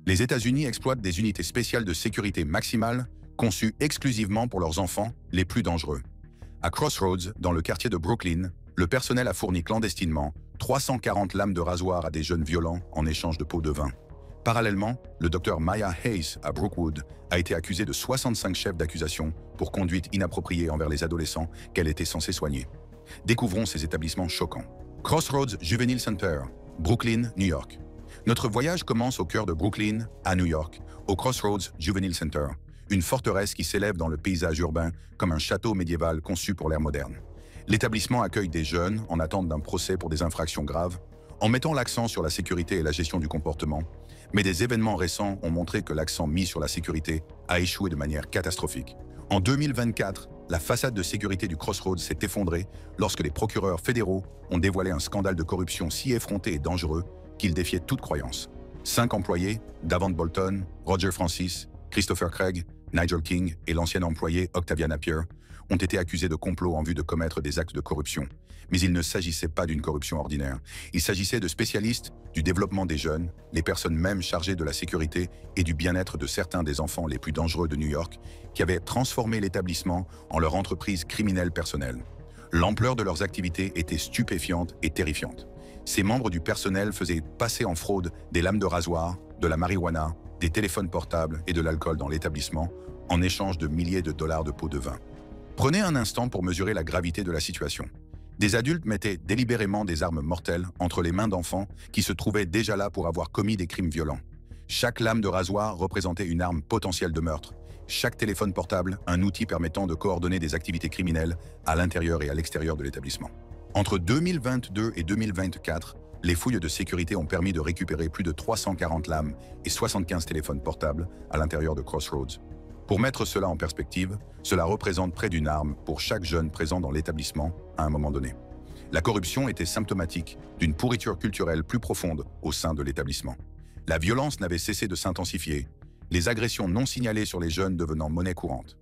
Les États-Unis exploitent des unités spéciales de sécurité maximale conçues exclusivement pour leurs enfants les plus dangereux. À Crossroads, dans le quartier de Brooklyn, le personnel a fourni clandestinement 340 lames de rasoir à des jeunes violents en échange de pots de vin. Parallèlement, le docteur Maya Hayes à Brookwood a été accusé de 65 chefs d'accusation pour conduite inappropriée envers les adolescents qu'elle était censée soigner. Découvrons ces établissements choquants. Crossroads Juvenile Center, Brooklyn, New York. Notre voyage commence au cœur de Brooklyn, à New York, au Crossroads Juvenile Center, une forteresse qui s'élève dans le paysage urbain comme un château médiéval conçu pour l'ère moderne. L'établissement accueille des jeunes en attente d'un procès pour des infractions graves, en mettant l'accent sur la sécurité et la gestion du comportement, mais des événements récents ont montré que l'accent mis sur la sécurité a échoué de manière catastrophique. En 2024, la façade de sécurité du Crossroads s'est effondrée lorsque les procureurs fédéraux ont dévoilé un scandale de corruption si effronté et dangereux qu'il défiait toute croyance. 5 employés, Davant Bolton, Roger Francis, Christopher Craig, Nigel King et l'ancien employé Octavia Napier, ont été accusés de complot en vue de commettre des actes de corruption. Mais il ne s'agissait pas d'une corruption ordinaire. Il s'agissait de spécialistes du développement des jeunes, les personnes même chargées de la sécurité et du bien-être de certains des enfants les plus dangereux de New York, qui avaient transformé l'établissement en leur entreprise criminelle personnelle. L'ampleur de leurs activités était stupéfiante et terrifiante. Ces membres du personnel faisaient passer en fraude des lames de rasoir, de la marijuana, des téléphones portables et de l'alcool dans l'établissement, en échange de milliers de dollars de pots de vin. Prenez un instant pour mesurer la gravité de la situation. Des adultes mettaient délibérément des armes mortelles entre les mains d'enfants qui se trouvaient déjà là pour avoir commis des crimes violents. Chaque lame de rasoir représentait une arme potentielle de meurtre. Chaque téléphone portable, un outil permettant de coordonner des activités criminelles à l'intérieur et à l'extérieur de l'établissement. Entre 2022 et 2024, les fouilles de sécurité ont permis de récupérer plus de 340 lames et 75 téléphones portables à l'intérieur de Crossroads. Pour mettre cela en perspective, cela représente près d'une arme pour chaque jeune présent dans l'établissement à un moment donné. La corruption était symptomatique d'une pourriture culturelle plus profonde au sein de l'établissement. La violence n'avait cessé de s'intensifier, les agressions non signalées sur les jeunes devenant monnaie courante.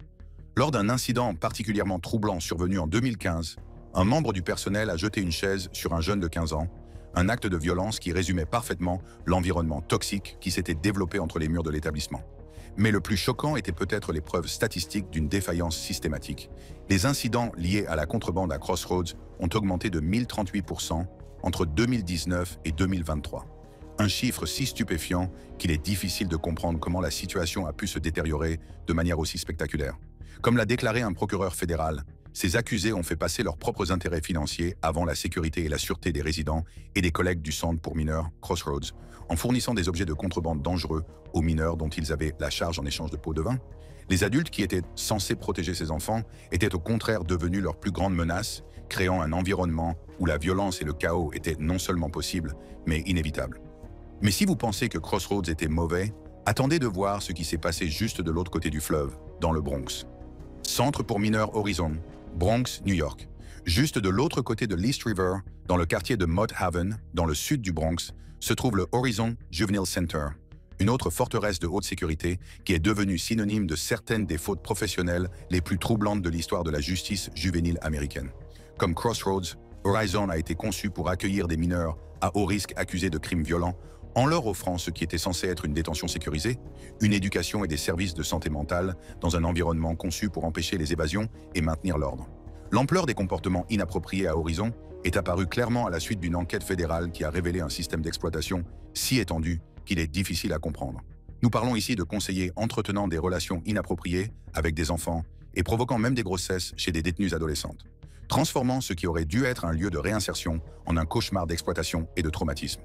Lors d'un incident particulièrement troublant survenu en 2015, un membre du personnel a jeté une chaise sur un jeune de 15 ans, un acte de violence qui résumait parfaitement l'environnement toxique qui s'était développé entre les murs de l'établissement. Mais le plus choquant était peut-être les preuves statistiques d'une défaillance systématique. Les incidents liés à la contrebande à Crossroads ont augmenté de 1038% entre 2019 et 2023. Un chiffre si stupéfiant qu'il est difficile de comprendre comment la situation a pu se détériorer de manière aussi spectaculaire. Comme l'a déclaré un procureur fédéral, ces accusés ont fait passer leurs propres intérêts financiers avant la sécurité et la sûreté des résidents et des collègues du centre pour mineurs, Crossroads, en fournissant des objets de contrebande dangereux aux mineurs dont ils avaient la charge en échange de pots de vin. Les adultes qui étaient censés protéger ces enfants étaient au contraire devenus leur plus grande menace, créant un environnement où la violence et le chaos étaient non seulement possibles, mais inévitables. Mais si vous pensez que Crossroads était mauvais, attendez de voir ce qui s'est passé juste de l'autre côté du fleuve, dans le Bronx. Centre pour mineurs Horizon, Bronx, New York. Juste de l'autre côté de l'East River, dans le quartier de Mott Haven, dans le sud du Bronx, se trouve le Horizon Juvenile Center, une autre forteresse de haute sécurité qui est devenue synonyme de certaines des fautes professionnelles les plus troublantes de l'histoire de la justice juvénile américaine. Comme Crossroads, Horizon a été conçu pour accueillir des mineurs à haut risque accusés de crimes violents, en leur offrant ce qui était censé être une détention sécurisée, une éducation et des services de santé mentale dans un environnement conçu pour empêcher les évasions et maintenir l'ordre. L'ampleur des comportements inappropriés à Horizon est apparue clairement à la suite d'une enquête fédérale qui a révélé un système d'exploitation si étendu qu'il est difficile à comprendre. Nous parlons ici de conseillers entretenant des relations inappropriées avec des enfants et provoquant même des grossesses chez des détenues adolescentes, transformant ce qui aurait dû être un lieu de réinsertion en un cauchemar d'exploitation et de traumatisme.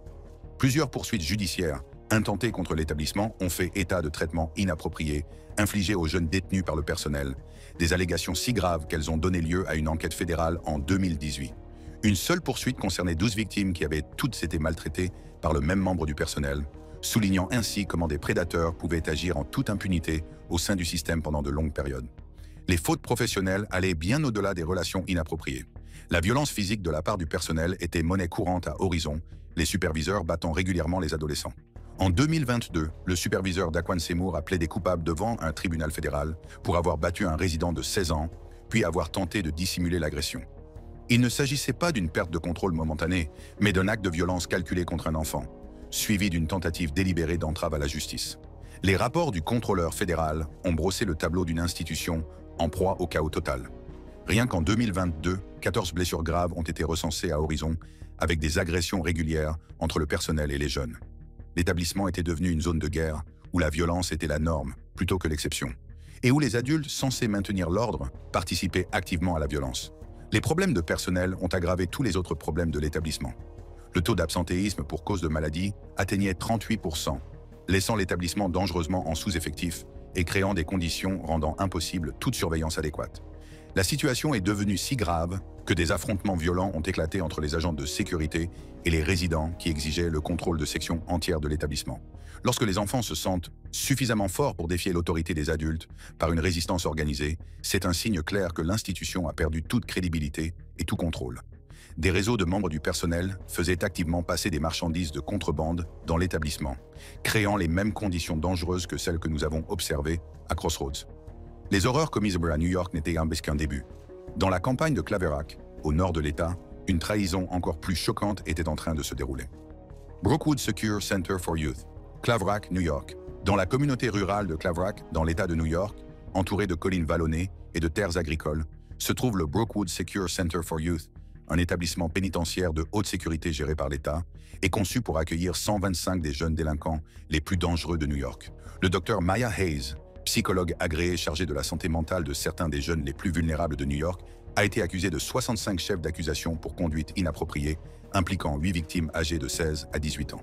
Plusieurs poursuites judiciaires intentées contre l'établissement ont fait état de traitements inappropriés infligés aux jeunes détenus par le personnel, des allégations si graves qu'elles ont donné lieu à une enquête fédérale en 2018. Une seule poursuite concernait 12 victimes qui avaient toutes été maltraitées par le même membre du personnel, soulignant ainsi comment des prédateurs pouvaient agir en toute impunité au sein du système pendant de longues périodes. Les fautes professionnelles allaient bien au-delà des relations inappropriées. La violence physique de la part du personnel était monnaie courante à Horizon, les superviseurs battant régulièrement les adolescents. En 2022, le superviseur Daquan Seymour a plaidé coupable devant un tribunal fédéral pour avoir battu un résident de 16 ans, puis avoir tenté de dissimuler l'agression. Il ne s'agissait pas d'une perte de contrôle momentanée, mais d'un acte de violence calculé contre un enfant. suivi d'une tentative délibérée d'entrave à la justice. Les rapports du contrôleur fédéral ont brossé le tableau d'une institution en proie au chaos total. Rien qu'en 2022, 14 blessures graves ont été recensées à Horizon, avec des agressions régulières entre le personnel et les jeunes. L'établissement était devenu une zone de guerre où la violence était la norme plutôt que l'exception, et où les adultes censés maintenir l'ordre participaient activement à la violence. Les problèmes de personnel ont aggravé tous les autres problèmes de l'établissement. Le taux d'absentéisme pour cause de maladie atteignait 38%, laissant l'établissement dangereusement en sous-effectif et créant des conditions rendant impossible toute surveillance adéquate. La situation est devenue si grave que des affrontements violents ont éclaté entre les agents de sécurité et les résidents qui exigeaient le contrôle de sections entières de l'établissement. Lorsque les enfants se sentent suffisamment forts pour défier l'autorité des adultes par une résistance organisée, c'est un signe clair que l'institution a perdu toute crédibilité et tout contrôle. Des réseaux de membres du personnel faisaient activement passer des marchandises de contrebande dans l'établissement, créant les mêmes conditions dangereuses que celles que nous avons observées à Crossroads. Les horreurs commises à New York n'étaient qu'un début. Dans la campagne de Claverack, au nord de l'État, une trahison encore plus choquante était en train de se dérouler. Brookwood Secure Center for Youth, Claverack, New York. Dans la communauté rurale de Claverack, dans l'État de New York, entourée de collines vallonnées et de terres agricoles, se trouve le Brookwood Secure Center for Youth, un établissement pénitentiaire de haute sécurité géré par l'État et conçu pour accueillir 125 des jeunes délinquants les plus dangereux de New York. Le docteur Maya Hayes, psychologue agréé chargé de la santé mentale de certains des jeunes les plus vulnérables de New York, a été accusé de 65 chefs d'accusation pour conduite inappropriée, impliquant 8 victimes âgées de 16 à 18 ans.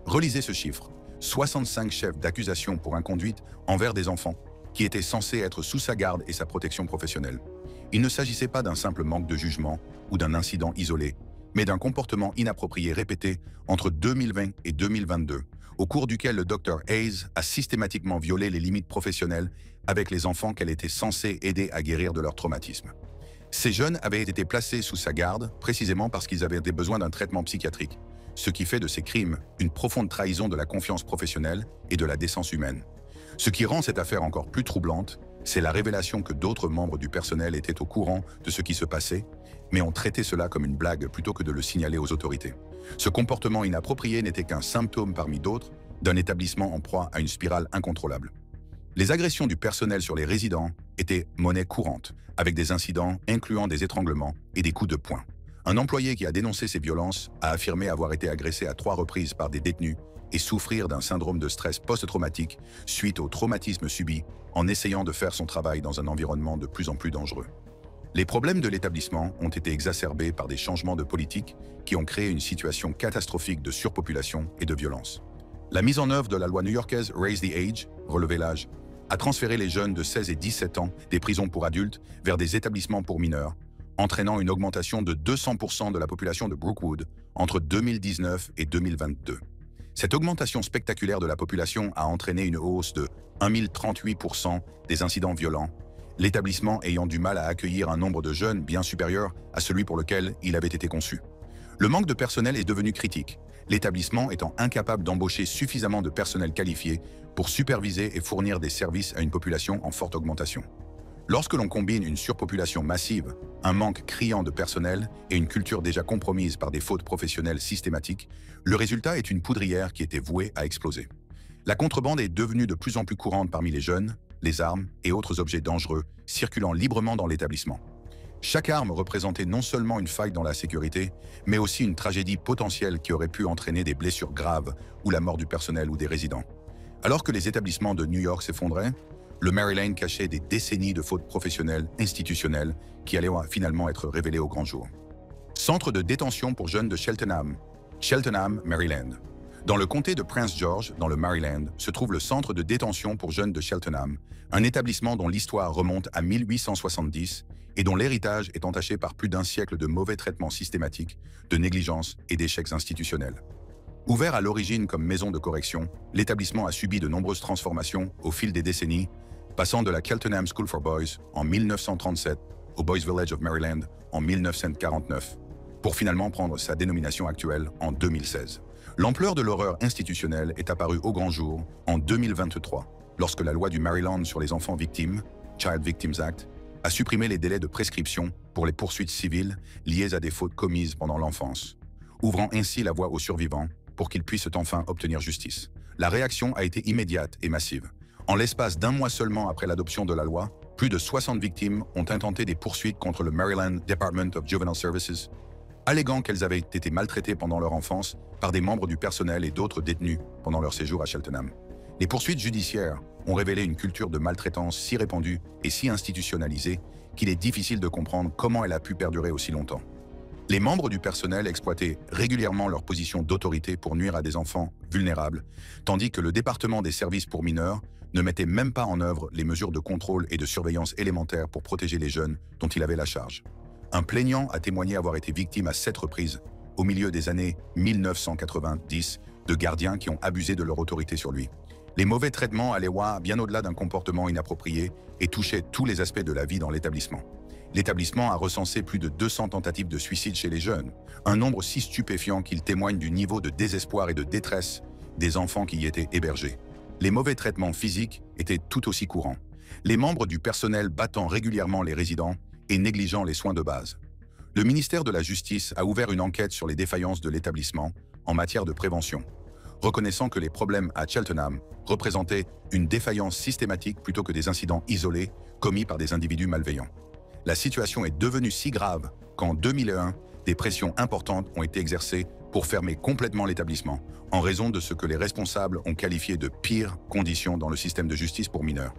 Relisez ce chiffre, 65 chefs d'accusation pour inconduite envers des enfants qui étaient censés être sous sa garde et sa protection professionnelle. Il ne s'agissait pas d'un simple manque de jugement ou d'un incident isolé, mais d'un comportement inapproprié répété entre 2020 et 2022, au cours duquel le Dr Hayes a systématiquement violé les limites professionnelles avec les enfants qu'elle était censée aider à guérir de leur traumatisme. Ces jeunes avaient été placés sous sa garde précisément parce qu'ils avaient besoin d'un traitement psychiatrique, ce qui fait de ces crimes une profonde trahison de la confiance professionnelle et de la décence humaine. Ce qui rend cette affaire encore plus troublante, c'est la révélation que d'autres membres du personnel étaient au courant de ce qui se passait, mais ont traité cela comme une blague plutôt que de le signaler aux autorités. Ce comportement inapproprié n'était qu'un symptôme parmi d'autres d'un établissement en proie à une spirale incontrôlable. Les agressions du personnel sur les résidents étaient monnaie courante, avec des incidents incluant des étranglements et des coups de poing. Un employé qui a dénoncé ces violences a affirmé avoir été agressé à 3 reprises par des détenus et souffrir d'un syndrome de stress post-traumatique suite au traumatisme subi en essayant de faire son travail dans un environnement de plus en plus dangereux. Les problèmes de l'établissement ont été exacerbés par des changements de politique qui ont créé une situation catastrophique de surpopulation et de violence. La mise en œuvre de la loi new-yorkaise Raise the Age, relever l'âge, a transféré les jeunes de 16 et 17 ans des prisons pour adultes vers des établissements pour mineurs, entraînant une augmentation de 200% de la population de Brookwood entre 2019 et 2022. Cette augmentation spectaculaire de la population a entraîné une hausse de 1038% des incidents violents, l'établissement ayant du mal à accueillir un nombre de jeunes bien supérieur à celui pour lequel il avait été conçu. Le manque de personnel est devenu critique, l'établissement étant incapable d'embaucher suffisamment de personnel qualifié pour superviser et fournir des services à une population en forte augmentation. Lorsque l'on combine une surpopulation massive, un manque criant de personnel et une culture déjà compromise par des fautes professionnelles systématiques, le résultat est une poudrière qui était vouée à exploser. La contrebande est devenue de plus en plus courante parmi les jeunes, les armes et autres objets dangereux circulant librement dans l'établissement. Chaque arme représentait non seulement une faille dans la sécurité, mais aussi une tragédie potentielle qui aurait pu entraîner des blessures graves ou la mort du personnel ou des résidents. Alors que les établissements de New York s'effondraient, le Maryland cachait des décennies de fautes professionnelles, institutionnelles, qui allaient finalement être révélées au grand jour. Centre de détention pour jeunes de Cheltenham, Maryland. Dans le comté de Prince George, dans le Maryland, se trouve le Centre de détention pour jeunes de Cheltenham, un établissement dont l'histoire remonte à 1870 et dont l'héritage est entaché par plus d'un siècle de mauvais traitements systématiques, de négligence et d'échecs institutionnels. Ouvert à l'origine comme maison de correction, l'établissement a subi de nombreuses transformations au fil des décennies, passant de la Cheltenham School for Boys en 1937 au Boys Village of Maryland en 1949, pour finalement prendre sa dénomination actuelle en 2016. L'ampleur de l'horreur institutionnelle est apparue au grand jour en 2023, lorsque la loi du Maryland sur les enfants victimes, Child Victims Act, a supprimé les délais de prescription pour les poursuites civiles liées à des fautes commises pendant l'enfance, ouvrant ainsi la voie aux survivants pour qu'ils puissent enfin obtenir justice. La réaction a été immédiate et massive. En l'espace d'un mois seulement après l'adoption de la loi, plus de 60 victimes ont intenté des poursuites contre le Maryland Department of Juvenile Services, alléguant qu'elles avaient été maltraitées pendant leur enfance par des membres du personnel et d'autres détenus pendant leur séjour à Cheltenham. Les poursuites judiciaires ont révélé une culture de maltraitance si répandue et si institutionnalisée qu'il est difficile de comprendre comment elle a pu perdurer aussi longtemps. Les membres du personnel exploitaient régulièrement leur position d'autorité pour nuire à des enfants vulnérables, tandis que le département des services pour mineurs ne mettait même pas en œuvre les mesures de contrôle et de surveillance élémentaires pour protéger les jeunes dont il avait la charge. Un plaignant a témoigné avoir été victime à 7 reprises, au milieu des années 1990, de gardiens qui ont abusé de leur autorité sur lui. Les mauvais traitements allaient bien au-delà d'un comportement inapproprié et touchaient tous les aspects de la vie dans l'établissement. L'établissement a recensé plus de 200 tentatives de suicide chez les jeunes, un nombre si stupéfiant qu'il témoigne du niveau de désespoir et de détresse des enfants qui y étaient hébergés. Les mauvais traitements physiques étaient tout aussi courants, les membres du personnel battant régulièrement les résidents et négligeant les soins de base. Le ministère de la Justice a ouvert une enquête sur les défaillances de l'établissement en matière de prévention, reconnaissant que les problèmes à Cheltenham représentaient une défaillance systématique plutôt que des incidents isolés commis par des individus malveillants. La situation est devenue si grave qu'en 2001, des pressions importantes ont été exercées pour fermer complètement l'établissement, en raison de ce que les responsables ont qualifié de pires conditions dans le système de justice pour mineurs.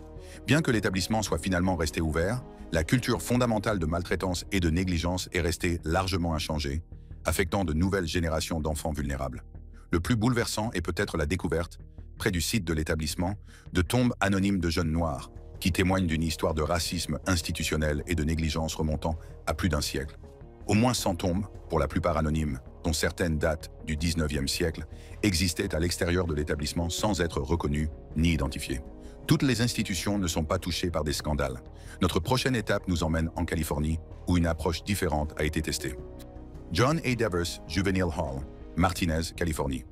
Bien que l'établissement soit finalement resté ouvert, la culture fondamentale de maltraitance et de négligence est restée largement inchangée, affectant de nouvelles générations d'enfants vulnérables. Le plus bouleversant est peut-être la découverte, près du site de l'établissement, de tombes anonymes de jeunes noirs, qui témoignent d'une histoire de racisme institutionnel et de négligence remontant à plus d'un siècle. Au moins 100 tombes, pour la plupart anonymes, dont certaines datent du 19e siècle, existaient à l'extérieur de l'établissement sans être reconnues ni identifiées. Toutes les institutions ne sont pas touchées par des scandales. Notre prochaine étape nous emmène en Californie, où une approche différente a été testée. John A. Devers Juvenile Hall, Martinez, Californie.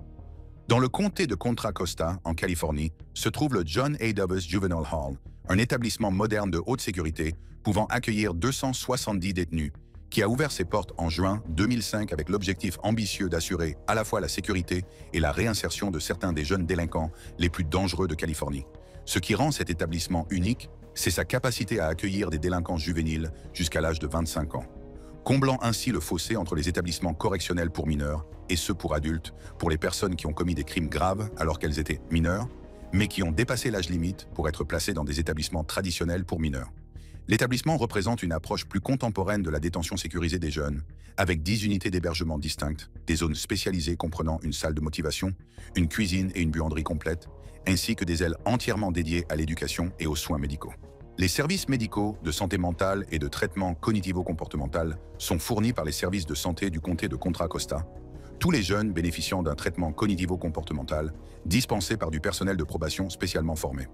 Dans le comté de Contra Costa, en Californie, se trouve le John A. Devers Juvenile Hall, un établissement moderne de haute sécurité pouvant accueillir 270 détenus, qui a ouvert ses portes en juin 2005 avec l'objectif ambitieux d'assurer à la fois la sécurité et la réinsertion de certains des jeunes délinquants les plus dangereux de Californie. Ce qui rend cet établissement unique, c'est sa capacité à accueillir des délinquants juvéniles jusqu'à l'âge de 25 ans, comblant ainsi le fossé entre les établissements correctionnels pour mineurs et ceux pour adultes, pour les personnes qui ont commis des crimes graves alors qu'elles étaient mineures, mais qui ont dépassé l'âge limite pour être placées dans des établissements traditionnels pour mineurs. L'établissement représente une approche plus contemporaine de la détention sécurisée des jeunes, avec 10 unités d'hébergement distinctes, des zones spécialisées comprenant une salle de motivation, une cuisine et une buanderie complète, ainsi que des ailes entièrement dédiées à l'éducation et aux soins médicaux. Les services médicaux de santé mentale et de traitement cognitivo-comportemental sont fournis par les services de santé du comté de Contra Costa, tous les jeunes bénéficiant d'un traitement cognitivo-comportemental dispensé par du personnel de probation spécialement formé.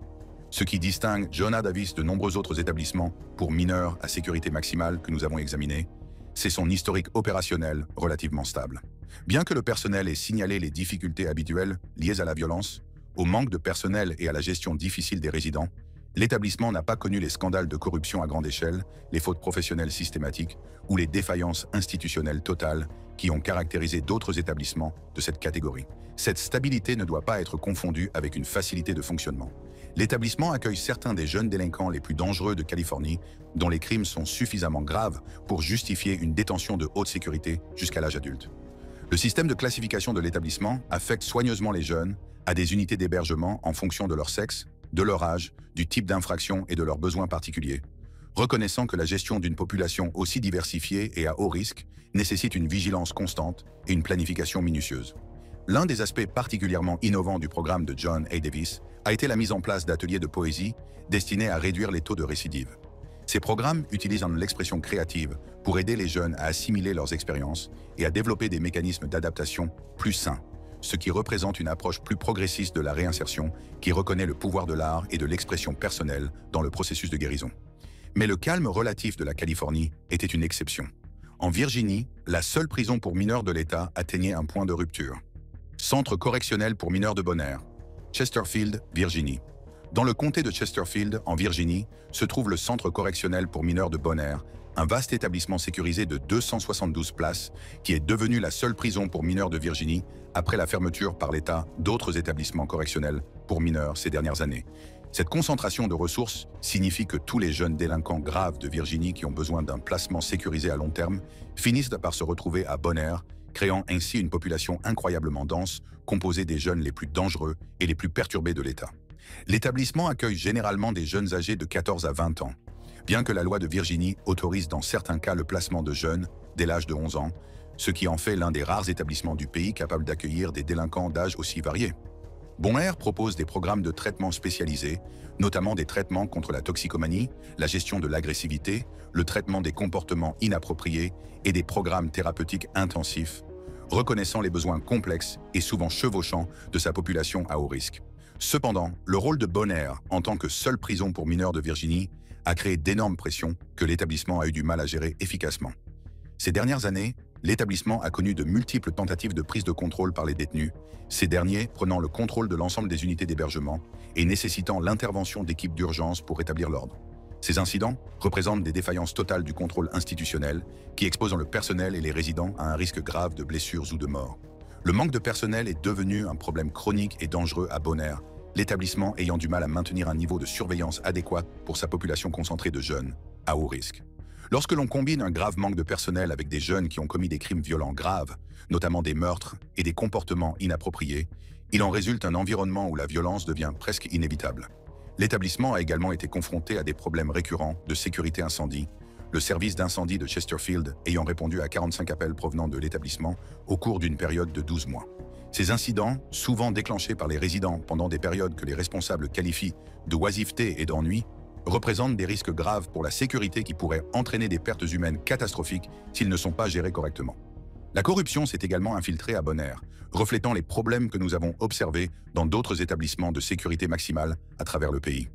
Ce qui distingue John A. Davis de nombreux autres établissements pour mineurs à sécurité maximale que nous avons examinés, c'est son historique opérationnel relativement stable. Bien que le personnel ait signalé les difficultés habituelles liées à la violence, au manque de personnel et à la gestion difficile des résidents, l'établissement n'a pas connu les scandales de corruption à grande échelle, les fautes professionnelles systématiques ou les défaillances institutionnelles totales qui ont caractérisé d'autres établissements de cette catégorie. Cette stabilité ne doit pas être confondue avec une facilité de fonctionnement. L'établissement accueille certains des jeunes délinquants les plus dangereux de Californie, dont les crimes sont suffisamment graves pour justifier une détention de haute sécurité jusqu'à l'âge adulte. Le système de classification de l'établissement affecte soigneusement les jeunes à des unités d'hébergement en fonction de leur sexe, de leur âge, du type d'infraction et de leurs besoins particuliers, reconnaissant que la gestion d'une population aussi diversifiée et à haut risque nécessite une vigilance constante et une planification minutieuse. L'un des aspects particulièrement innovants du programme de John A. Davis a été la mise en place d'ateliers de poésie destinés à réduire les taux de récidive. Ces programmes utilisent l'expression créative pour aider les jeunes à assimiler leurs expériences et à développer des mécanismes d'adaptation plus sains, ce qui représente une approche plus progressiste de la réinsertion qui reconnaît le pouvoir de l'art et de l'expression personnelle dans le processus de guérison. Mais le calme relatif de la Californie était une exception. En Virginie, la seule prison pour mineurs de l'État atteignait un point de rupture. Centre correctionnel pour mineurs de Bonaire, Chesterfield, Virginie. Dans le comté de Chesterfield, en Virginie, se trouve le centre correctionnel pour mineurs de Bonaire, un vaste établissement sécurisé de 272 places qui est devenu la seule prison pour mineurs de Virginie après la fermeture par l'État d'autres établissements correctionnels pour mineurs ces dernières années. Cette concentration de ressources signifie que tous les jeunes délinquants graves de Virginie qui ont besoin d'un placement sécurisé à long terme finissent par se retrouver à Bonaire, créant ainsi une population incroyablement dense, composée des jeunes les plus dangereux et les plus perturbés de l'État. L'établissement accueille généralement des jeunes âgés de 14 à 20 ans. Bien que la loi de Virginie autorise dans certains cas le placement de jeunes dès l'âge de 11 ans, ce qui en fait l'un des rares établissements du pays capables d'accueillir des délinquants d'âge aussi variés. Bonaire propose des programmes de traitement spécialisés, notamment des traitements contre la toxicomanie, la gestion de l'agressivité, le traitement des comportements inappropriés et des programmes thérapeutiques intensifs, reconnaissant les besoins complexes et souvent chevauchants de sa population à haut risque. Cependant, le rôle de Bonaire en tant que seule prison pour mineurs de Virginie a créé d'énormes pressions que l'établissement a eu du mal à gérer efficacement. Ces dernières années, l'établissement a connu de multiples tentatives de prise de contrôle par les détenus, ces derniers prenant le contrôle de l'ensemble des unités d'hébergement et nécessitant l'intervention d'équipes d'urgence pour rétablir l'ordre. Ces incidents représentent des défaillances totales du contrôle institutionnel qui exposent le personnel et les résidents à un risque grave de blessures ou de mort. Le manque de personnel est devenu un problème chronique et dangereux à Bonaire, l'établissement ayant du mal à maintenir un niveau de surveillance adéquat pour sa population concentrée de jeunes à haut risque. Lorsque l'on combine un grave manque de personnel avec des jeunes qui ont commis des crimes violents graves, notamment des meurtres et des comportements inappropriés, il en résulte un environnement où la violence devient presque inévitable. L'établissement a également été confronté à des problèmes récurrents de sécurité incendie, le service d'incendie de Chesterfield ayant répondu à 45 appels provenant de l'établissement au cours d'une période de 12 mois. Ces incidents, souvent déclenchés par les résidents pendant des périodes que les responsables qualifient de oisiveté et d'ennui, représentent des risques graves pour la sécurité qui pourraient entraîner des pertes humaines catastrophiques s'ils ne sont pas gérés correctement. La corruption s'est également infiltrée à Bonaire, reflétant les problèmes que nous avons observés dans d'autres établissements de sécurité maximale à travers le pays.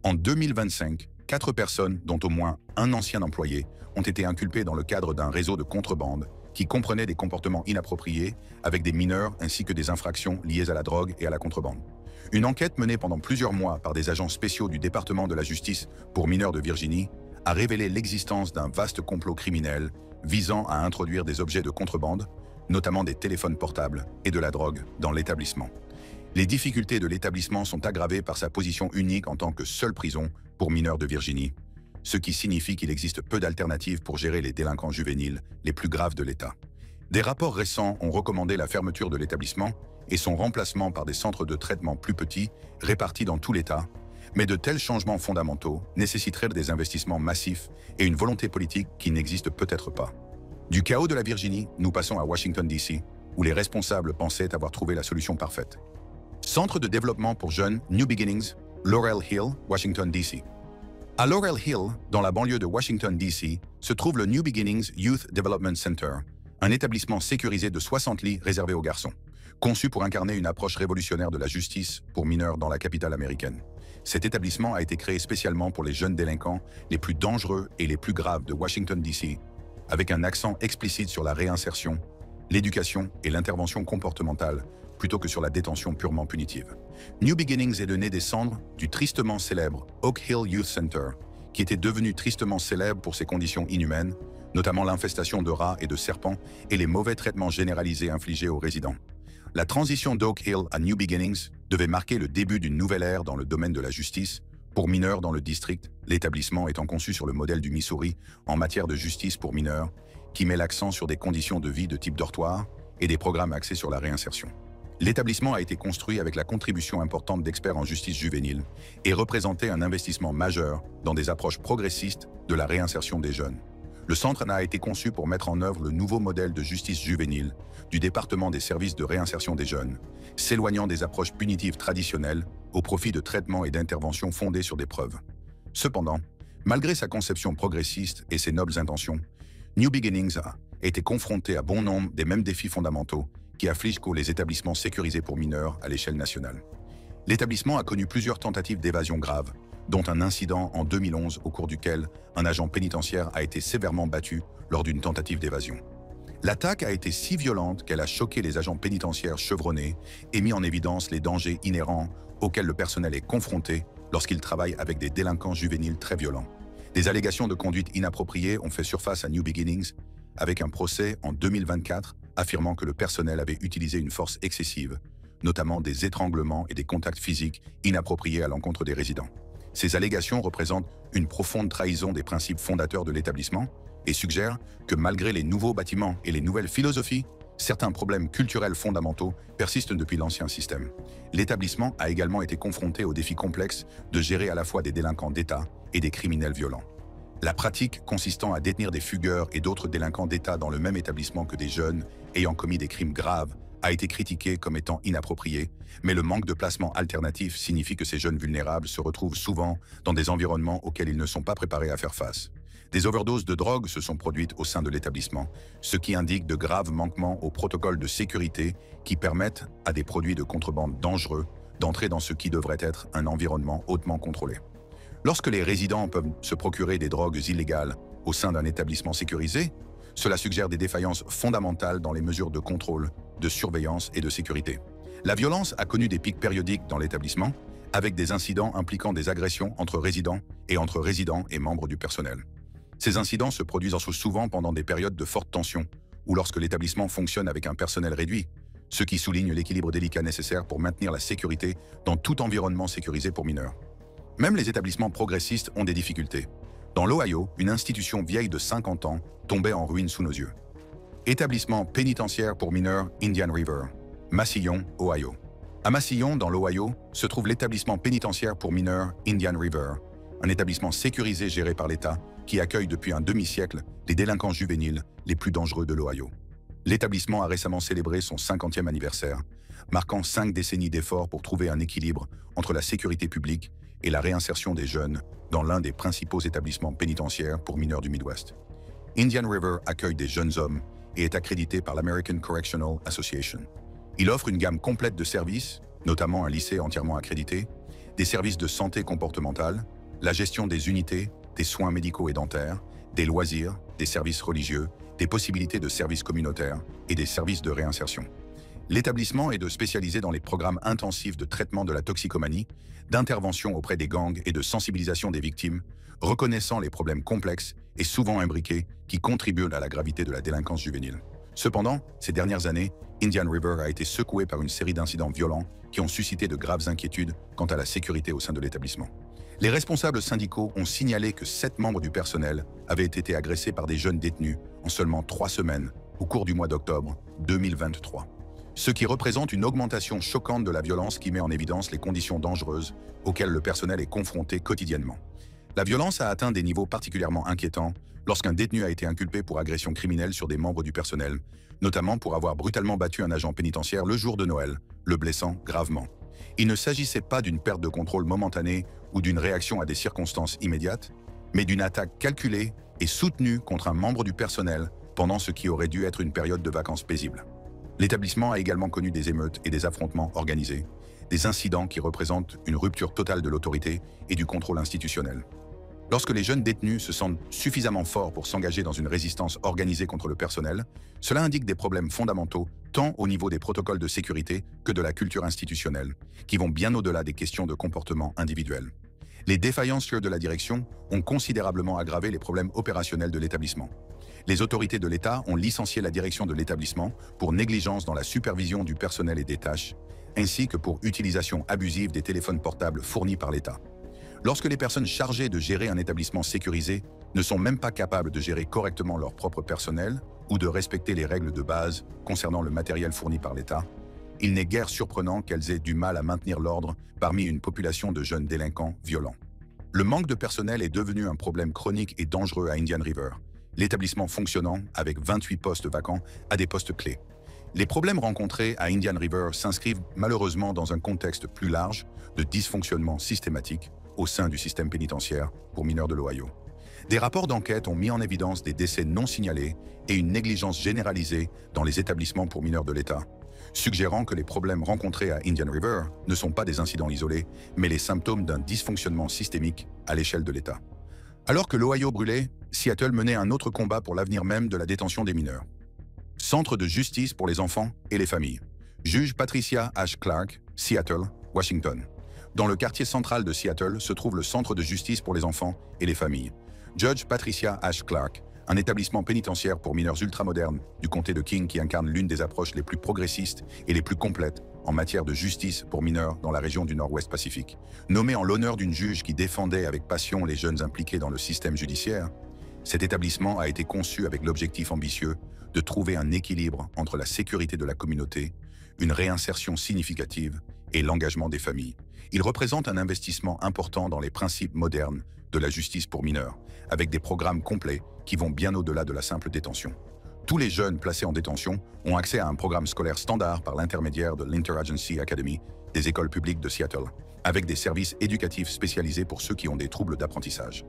En 2025, 4 personnes, dont au moins un ancien employé, ont été inculpées dans le cadre d'un réseau de contrebande qui comprenait des comportements inappropriés avec des mineurs ainsi que des infractions liées à la drogue et à la contrebande. Une enquête menée pendant plusieurs mois par des agents spéciaux du département de la justice pour mineurs de Virginie a révélé l'existence d'un vaste complot criminel visant à introduire des objets de contrebande, notamment des téléphones portables et de la drogue, dans l'établissement. Les difficultés de l'établissement sont aggravées par sa position unique en tant que seule prison pour mineurs de Virginie, ce qui signifie qu'il existe peu d'alternatives pour gérer les délinquants juvéniles les plus graves de l'État. Des rapports récents ont recommandé la fermeture de l'établissement et son remplacement par des centres de traitement plus petits, répartis dans tout l'État, mais de tels changements fondamentaux nécessiteraient des investissements massifs et une volonté politique qui n'existe peut-être pas. Du chaos de la Virginie, nous passons à Washington, D.C., où les responsables pensaient avoir trouvé la solution parfaite. Centre de développement pour jeunes New Beginnings, Laurel Hill, Washington, D.C. À Laurel Hill, dans la banlieue de Washington, D.C., se trouve le New Beginnings Youth Development Center, un établissement sécurisé de 60 lits réservés aux garçons, conçu pour incarner une approche révolutionnaire de la justice pour mineurs dans la capitale américaine. Cet établissement a été créé spécialement pour les jeunes délinquants les plus dangereux et les plus graves de Washington, D.C., avec un accent explicite sur la réinsertion, l'éducation et l'intervention comportementale, plutôt que sur la détention purement punitive. New Beginnings est le né des cendres du tristement célèbre Oak Hill Youth Center, qui était devenu tristement célèbre pour ses conditions inhumaines, notamment l'infestation de rats et de serpents et les mauvais traitements généralisés infligés aux résidents. La transition d'Oak Hill à New Beginnings devait marquer le début d'une nouvelle ère dans le domaine de la justice, pour mineurs dans le district, l'établissement étant conçu sur le modèle du Missouri en matière de justice pour mineurs, qui met l'accent sur des conditions de vie de type dortoir et des programmes axés sur la réinsertion. L'établissement a été construit avec la contribution importante d'experts en justice juvénile et représentait un investissement majeur dans des approches progressistes de la réinsertion des jeunes. Le centre a été conçu pour mettre en œuvre le nouveau modèle de justice juvénile du département des services de réinsertion des jeunes, s'éloignant des approches punitives traditionnelles au profit de traitements et d'interventions fondés sur des preuves. Cependant, malgré sa conception progressiste et ses nobles intentions, New Beginnings a été confronté à bon nombre des mêmes défis fondamentaux qui affligent les établissements sécurisés pour mineurs à l'échelle nationale. L'établissement a connu plusieurs tentatives d'évasion graves, dont un incident en 2011 au cours duquel un agent pénitentiaire a été sévèrement battu lors d'une tentative d'évasion. L'attaque a été si violente qu'elle a choqué les agents pénitentiaires chevronnés et mis en évidence les dangers inhérents auxquels le personnel est confronté lorsqu'il travaille avec des délinquants juvéniles très violents. Des allégations de conduite inappropriée ont fait surface à New Beginnings, avec un procès en 2024 affirmant que le personnel avait utilisé une force excessive, notamment des étranglements et des contacts physiques inappropriés à l'encontre des résidents. Ces allégations représentent une profonde trahison des principes fondateurs de l'établissement et suggèrent que malgré les nouveaux bâtiments et les nouvelles philosophies, certains problèmes culturels fondamentaux persistent depuis l'ancien système. L'établissement a également été confronté au défi complexe de gérer à la fois des délinquants d'État et des criminels violents. La pratique consistant à détenir des fugueurs et d'autres délinquants d'État dans le même établissement que des jeunes ayant commis des crimes graves a été critiquée comme étant inappropriée, mais le manque de placement alternatif signifie que ces jeunes vulnérables se retrouvent souvent dans des environnements auxquels ils ne sont pas préparés à faire face. Des overdoses de drogue se sont produites au sein de l'établissement, ce qui indique de graves manquements aux protocoles de sécurité qui permettent à des produits de contrebande dangereux d'entrer dans ce qui devrait être un environnement hautement contrôlé. Lorsque les résidents peuvent se procurer des drogues illégales au sein d'un établissement sécurisé, cela suggère des défaillances fondamentales dans les mesures de contrôle, de surveillance et de sécurité. La violence a connu des pics périodiques dans l'établissement, avec des incidents impliquant des agressions entre résidents et membres du personnel. Ces incidents se produisent souvent pendant des périodes de forte tension ou lorsque l'établissement fonctionne avec un personnel réduit, ce qui souligne l'équilibre délicat nécessaire pour maintenir la sécurité dans tout environnement sécurisé pour mineurs. Même les établissements progressistes ont des difficultés. Dans l'Ohio, une institution vieille de 50 ans tombait en ruine sous nos yeux. Établissement pénitentiaire pour mineurs Indian River, Massillon, Ohio. À Massillon, dans l'Ohio, se trouve l'établissement pénitentiaire pour mineurs Indian River, un établissement sécurisé géré par l'État qui accueille depuis un demi-siècle les délinquants juvéniles les plus dangereux de l'Ohio. L'établissement a récemment célébré son 50e anniversaire, marquant 5 décennies d'efforts pour trouver un équilibre entre la sécurité publique et la réinsertion des jeunes dans l'un des principaux établissements pénitentiaires pour mineurs du Midwest. Indian River accueille des jeunes hommes et est accrédité par l'American Correctional Association. Il offre une gamme complète de services, notamment un lycée entièrement accrédité, des services de santé comportementale, la gestion des unités, des soins médicaux et dentaires, des loisirs, des services religieux, des possibilités de services communautaires et des services de réinsertion. L'établissement est spécialisé dans les programmes intensifs de traitement de la toxicomanie, d'intervention auprès des gangs et de sensibilisation des victimes, reconnaissant les problèmes complexes et souvent imbriqués qui contribuent à la gravité de la délinquance juvénile. Cependant, ces dernières années, Indian River a été secoué par une série d'incidents violents qui ont suscité de graves inquiétudes quant à la sécurité au sein de l'établissement. Les responsables syndicaux ont signalé que 7 membres du personnel avaient été agressés par des jeunes détenus en seulement 3 semaines au cours du mois d'octobre 2023. Ce qui représente une augmentation choquante de la violence qui met en évidence les conditions dangereuses auxquelles le personnel est confronté quotidiennement. La violence a atteint des niveaux particulièrement inquiétants lorsqu'un détenu a été inculpé pour agression criminelle sur des membres du personnel, notamment pour avoir brutalement battu un agent pénitentiaire le jour de Noël, le blessant gravement. Il ne s'agissait pas d'une perte de contrôle momentanée ou d'une réaction à des circonstances immédiates, mais d'une attaque calculée et soutenue contre un membre du personnel pendant ce qui aurait dû être une période de vacances paisible. L'établissement a également connu des émeutes et des affrontements organisés, des incidents qui représentent une rupture totale de l'autorité et du contrôle institutionnel. Lorsque les jeunes détenus se sentent suffisamment forts pour s'engager dans une résistance organisée contre le personnel, cela indique des problèmes fondamentaux tant au niveau des protocoles de sécurité que de la culture institutionnelle, qui vont bien au-delà des questions de comportement individuel. Les défaillances de la direction ont considérablement aggravé les problèmes opérationnels de l'établissement. Les autorités de l'État ont licencié la direction de l'établissement pour négligence dans la supervision du personnel et des tâches, ainsi que pour utilisation abusive des téléphones portables fournis par l'État. Lorsque les personnes chargées de gérer un établissement sécurisé ne sont même pas capables de gérer correctement leur propre personnel ou de respecter les règles de base concernant le matériel fourni par l'État, il n'est guère surprenant qu'elles aient du mal à maintenir l'ordre parmi une population de jeunes délinquants violents. Le manque de personnel est devenu un problème chronique et dangereux à Indian River, l'établissement fonctionnant avec 28 postes vacants à des postes clés. Les problèmes rencontrés à Indian River s'inscrivent malheureusement dans un contexte plus large de dysfonctionnement systématique au sein du système pénitentiaire pour mineurs de l'Ohio. Des rapports d'enquête ont mis en évidence des décès non signalés et une négligence généralisée dans les établissements pour mineurs de l'État, suggérant que les problèmes rencontrés à Indian River ne sont pas des incidents isolés, mais les symptômes d'un dysfonctionnement systémique à l'échelle de l'État. Alors que l'Ohio brûlait, Seattle menait un autre combat pour l'avenir même de la détention des mineurs. Centre de justice pour les enfants et les familles. Juge Patricia H. Clark, Seattle, Washington. Dans le quartier central de Seattle se trouve le Centre de justice pour les enfants et les familles. Judge Patricia H. Clark, un établissement pénitentiaire pour mineurs ultramodernes du comté de King qui incarne l'une des approches les plus progressistes et les plus complètes en matière de justice pour mineurs dans la région du Nord-Ouest Pacifique. Nommé en l'honneur d'une juge qui défendait avec passion les jeunes impliqués dans le système judiciaire, cet établissement a été conçu avec l'objectif ambitieux de trouver un équilibre entre la sécurité de la communauté, une réinsertion significative et l'engagement des familles. Il représente un investissement important dans les principes modernes de la justice pour mineurs, avec des programmes complets qui vont bien au-delà de la simple détention. Tous les jeunes placés en détention ont accès à un programme scolaire standard par l'intermédiaire de l'Interagency Academy des écoles publiques de Seattle, avec des services éducatifs spécialisés pour ceux qui ont des troubles d'apprentissage.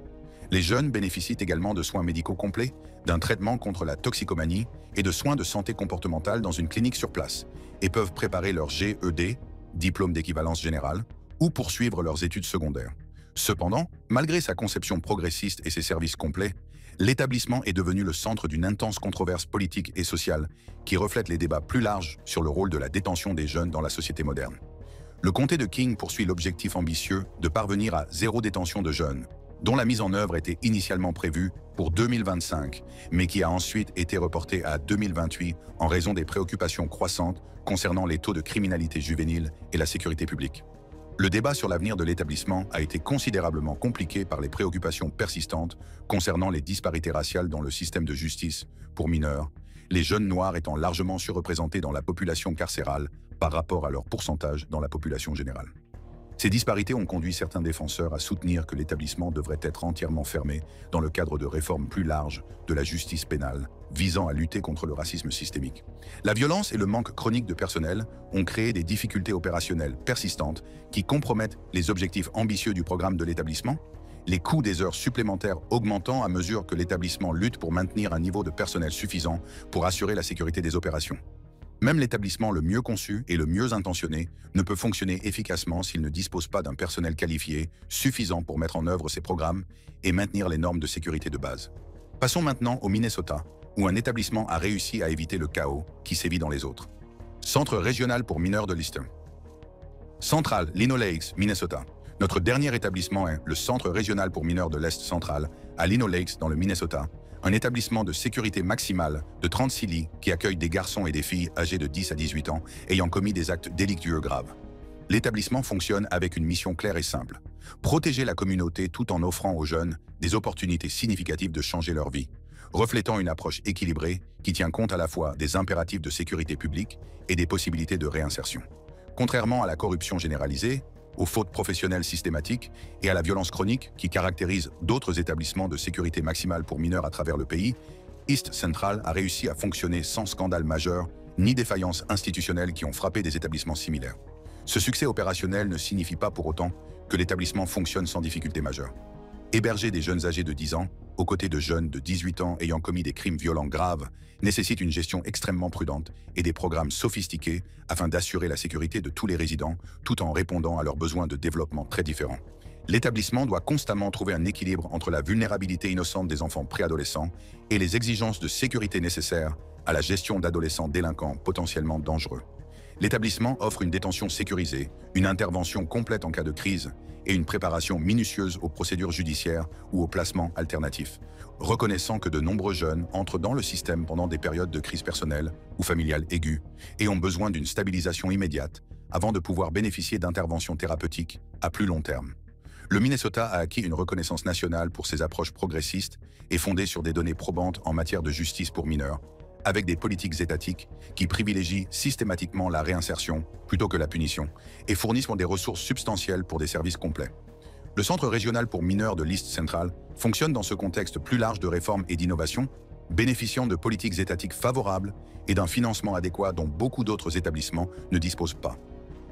Les jeunes bénéficient également de soins médicaux complets, d'un traitement contre la toxicomanie et de soins de santé comportementale dans une clinique sur place et peuvent préparer leur GED, diplôme d'équivalence générale, ou poursuivre leurs études secondaires. Cependant, malgré sa conception progressiste et ses services complets, l'établissement est devenu le centre d'une intense controverse politique et sociale qui reflète les débats plus larges sur le rôle de la détention des jeunes dans la société moderne. Le comté de King poursuit l'objectif ambitieux de parvenir à zéro détention de jeunes, dont la mise en œuvre était initialement prévue pour 2025, mais qui a ensuite été reportée à 2028 en raison des préoccupations croissantes concernant les taux de criminalité juvénile et la sécurité publique. Le débat sur l'avenir de l'établissement a été considérablement compliqué par les préoccupations persistantes concernant les disparités raciales dans le système de justice pour mineurs, les jeunes noirs étant largement surreprésentés dans la population carcérale par rapport à leur pourcentage dans la population générale. Ces disparités ont conduit certains défenseurs à soutenir que l'établissement devrait être entièrement fermé dans le cadre de réformes plus larges de la justice pénale visant à lutter contre le racisme systémique. La violence et le manque chronique de personnel ont créé des difficultés opérationnelles persistantes qui compromettent les objectifs ambitieux du programme de l'établissement, les coûts des heures supplémentaires augmentant à mesure que l'établissement lutte pour maintenir un niveau de personnel suffisant pour assurer la sécurité des opérations. Même l'établissement le mieux conçu et le mieux intentionné ne peut fonctionner efficacement s'il ne dispose pas d'un personnel qualifié suffisant pour mettre en œuvre ses programmes et maintenir les normes de sécurité de base. Passons maintenant au Minnesota, où un établissement a réussi à éviter le chaos qui sévit dans les autres. Centre régional pour mineurs de Lister. Central, Lino Lakes, Minnesota. Notre dernier établissement est le Centre régional pour mineurs de l'Est central, à Lino Lakes, dans le Minnesota, un établissement de sécurité maximale de 36 lits qui accueille des garçons et des filles âgés de 10 à 18 ans ayant commis des actes délictueux graves. L'établissement fonctionne avec une mission claire et simple: protéger la communauté tout en offrant aux jeunes des opportunités significatives de changer leur vie, reflétant une approche équilibrée qui tient compte à la fois des impératifs de sécurité publique et des possibilités de réinsertion. Contrairement à la corruption généralisée, aux fautes professionnelles systématiques et à la violence chronique qui caractérise d'autres établissements de sécurité maximale pour mineurs à travers le pays, East Central a réussi à fonctionner sans scandale majeur ni défaillances institutionnelles qui ont frappé des établissements similaires. Ce succès opérationnel ne signifie pas pour autant que l'établissement fonctionne sans difficulté majeure. Héberger des jeunes âgés de 10 ans, aux côtés de jeunes de 18 ans ayant commis des crimes violents graves, nécessite une gestion extrêmement prudente et des programmes sophistiqués afin d'assurer la sécurité de tous les résidents, tout en répondant à leurs besoins de développement très différents. L'établissement doit constamment trouver un équilibre entre la vulnérabilité innocente des enfants préadolescents et les exigences de sécurité nécessaires à la gestion d'adolescents délinquants potentiellement dangereux. L'établissement offre une détention sécurisée, une intervention complète en cas de crise et une préparation minutieuse aux procédures judiciaires ou aux placements alternatifs, reconnaissant que de nombreux jeunes entrent dans le système pendant des périodes de crise personnelle ou familiale aiguë et ont besoin d'une stabilisation immédiate avant de pouvoir bénéficier d'interventions thérapeutiques à plus long terme. Le Minnesota a acquis une reconnaissance nationale pour ses approches progressistes et fondées sur des données probantes en matière de justice pour mineurs, avec des politiques étatiques qui privilégient systématiquement la réinsertion plutôt que la punition et fournissent des ressources substantielles pour des services complets. Le Centre régional pour mineurs de l'East Central fonctionne dans ce contexte plus large de réforme et d'innovation, bénéficiant de politiques étatiques favorables et d'un financement adéquat dont beaucoup d'autres établissements ne disposent pas.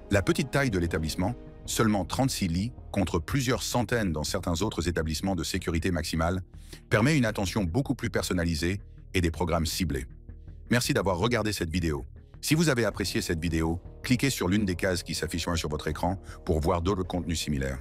La petite taille de l'établissement, seulement 36 lits contre plusieurs centaines dans certains autres établissements de sécurité maximale, permet une attention beaucoup plus personnalisée et des programmes ciblés. Merci d'avoir regardé cette vidéo. Si vous avez apprécié cette vidéo, cliquez sur l'une des cases qui s'afficheront sur votre écran pour voir d'autres contenus similaires.